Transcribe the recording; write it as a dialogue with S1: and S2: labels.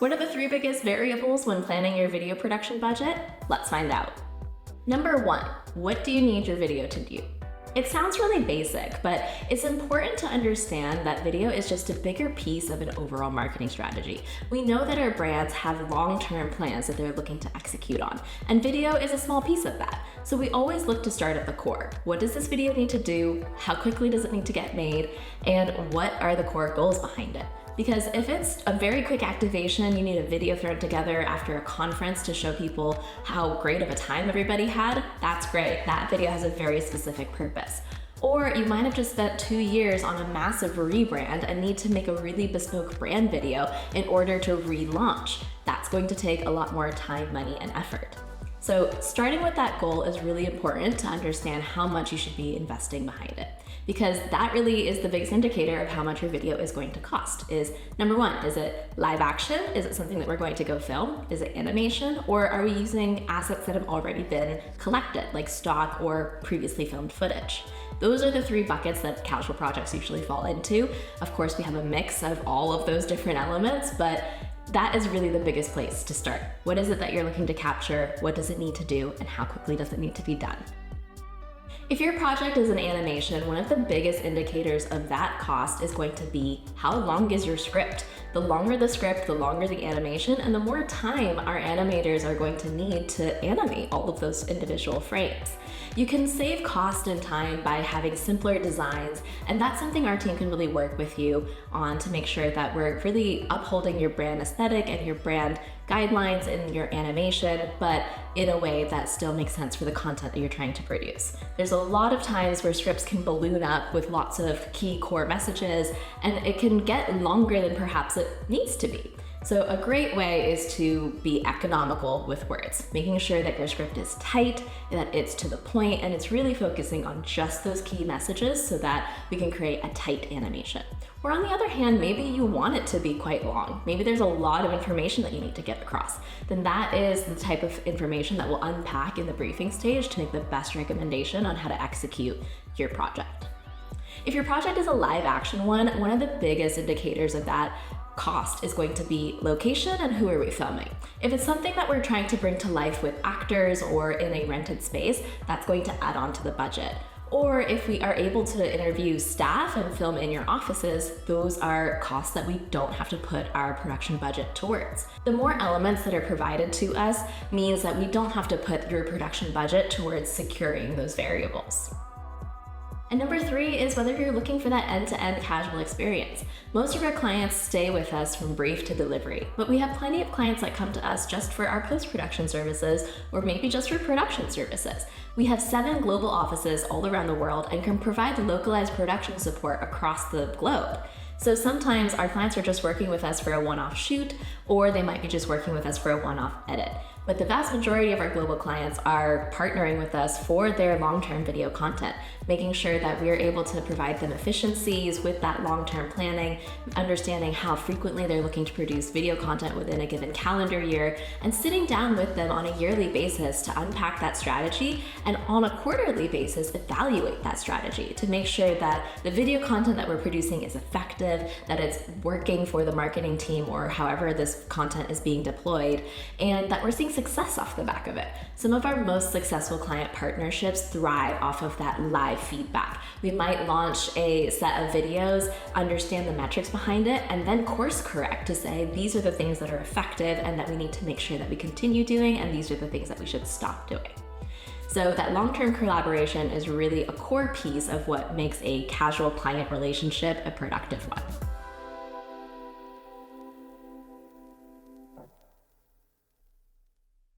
S1: What are the 3 biggest variables when planning your video production budget? Let's find out. Number 1, what do you need your video to do? It sounds really basic, but it's important to understand that video is just a bigger piece of an overall marketing strategy. We know that our brands have long-term plans that they're looking to execute on, and video is a small piece of that. So we always look to start at the core. What does this video need to do? How quickly does it need to get made? And what are the core goals behind it? Because if it's a very quick activation, you need a video thrown together after a conference to show people how great of a time everybody had, that's great. That video has a very specific purpose. Or you might have just spent 2 years on a massive rebrand and need to make a really bespoke brand video in order to relaunch. That's going to take a lot more time, money, and effort. So starting with that goal is really important to understand how much you should be investing behind it, because that really is the biggest indicator of how much your video is going to cost. Is number 1, is it live action? Is it something that we're going to go film? Is it animation? Or are we using assets that have already been collected, like stock or previously filmed footage? Those are the 3 buckets that casual projects usually fall into. Of course, we have a mix of all of those different elements, but that is really the biggest place to start. What is it that you're looking to capture? What does it need to do? And how quickly does it need to be done? If your project is an animation, one of the biggest indicators of that cost is going to be how long is your script. The longer the script, the longer the animation, and the more time our animators are going to need to animate all of those individual frames. You can save cost and time by having simpler designs, and that's something our team can really work with you on to make sure that we're really upholding your brand aesthetic and your brand guidelines in your animation, but in a way that still makes sense for the content that you're trying to produce. There's a lot of times where scripts can balloon up with lots of key core messages, and it can get longer than perhaps it needs to be. So a great way is to be economical with words, making sure that your script is tight, that it's to the point, and it's really focusing on just those key messages so that we can create a tight animation. Or on the other hand, maybe you want it to be quite long. Maybe there's a lot of information that you need to get across. Then that is the type of information that we'll unpack in the briefing stage to make the best recommendation on how to execute your project. If your project is a live action one of the biggest indicators of that cost is going to be location and who are we filming. If it's something that we're trying to bring to life with actors or in a rented space, that's going to add on to the budget. Or if we are able to interview staff and film in your offices, those are costs that we don't have to put our production budget towards. The more elements that are provided to us means that we don't have to put your production budget towards securing those variables. And number 3 is whether you're looking for that end-to-end casual experience. Most of our clients stay with us from brief to delivery, but we have plenty of clients that come to us just for our post-production services or maybe just for production services. We have 7 global offices all around the world and can provide localized production support across the globe. So sometimes our clients are just working with us for a one-off shoot, or they might be just working with us for a one-off edit. But the vast majority of our global clients are partnering with us for their long-term video content, making sure that we are able to provide them efficiencies with that long-term planning, understanding how frequently they're looking to produce video content within a given calendar year, and sitting down with them on a yearly basis to unpack that strategy, and on a quarterly basis evaluate that strategy to make sure that the video content that we're producing is effective, that it's working for the marketing team or however this content is being deployed, and that we're seeing success off the back of it. Some of our most successful client partnerships thrive off of that live feedback. We might launch a set of videos, understand the metrics behind it, and then course correct to say these are the things that are effective and that we need to make sure that we continue doing, and these are the things that we should stop doing. So that long-term collaboration is really a core piece of what makes a casual client relationship a productive one.